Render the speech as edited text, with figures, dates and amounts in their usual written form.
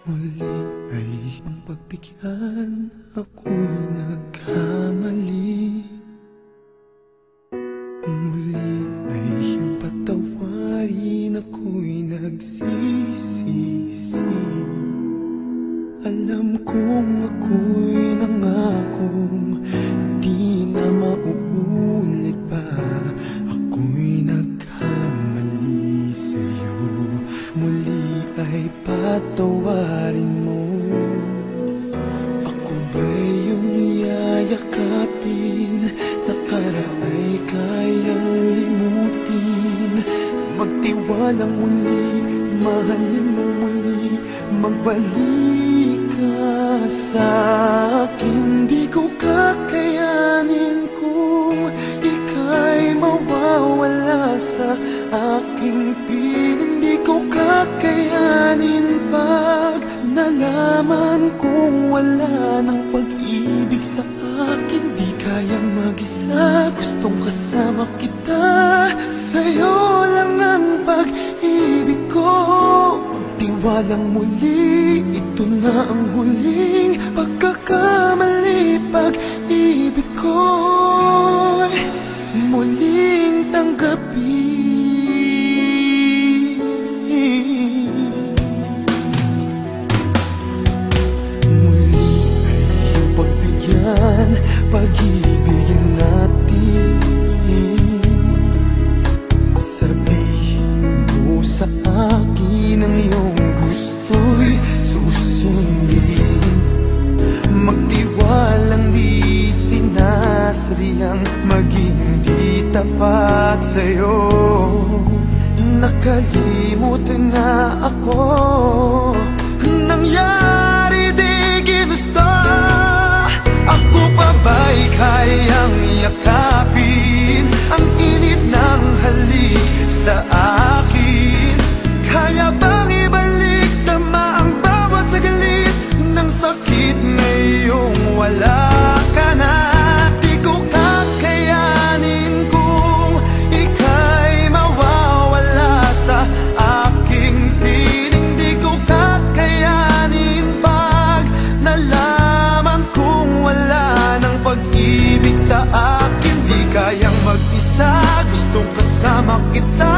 Muli ay iyong pagbigyan, ako'y nagkamali. Muli ay iyong patawarin, ako'y nagsisisi. Alam kong ako'y nangakong di na mauulit pa. Ako'y nagkamali sa'yo, muli ay patawarin mo. Ako ba'y iyong yayakapin, nakaraay kayang limutin? Magtiwalang muli, mahalin mo muli, magbalik ka sa'kin. Di ko kakayanin kung ika'y mawawala sa aking piling. Di ko kakayanin pag nalaman kong wala ng pag-ibig sa akin. Di kayang mag-isa, gustong kasama kita. Sa'yo lang ang pag-ibig ko. Magtiwalang muli, ito na ang huling pagkakamali. Pag-ibig ko'y muling tanggapin. Muli ay iyong pagbigyan, pag-ibigin natin. Sabihin mo sa akin ang iyong gusto'y susundin. Magtiwalang di sinasadyang maging di tapat sa'yo. Nakalimutan na ako, nangyari di ginusto. Ako pa ba'y kayang yakapin ang init ng halik sa akin? Kaya bang ibalik tama ang bawat saglit ng sakit ngayong wala ka na? Di ko kakayanin kung ika'y mawawala sa aking piling. Di ko kakayanin pag nalaman kong wala ng pag-ibig sa akin. Di kayang mag-isa, gustong kasama kita.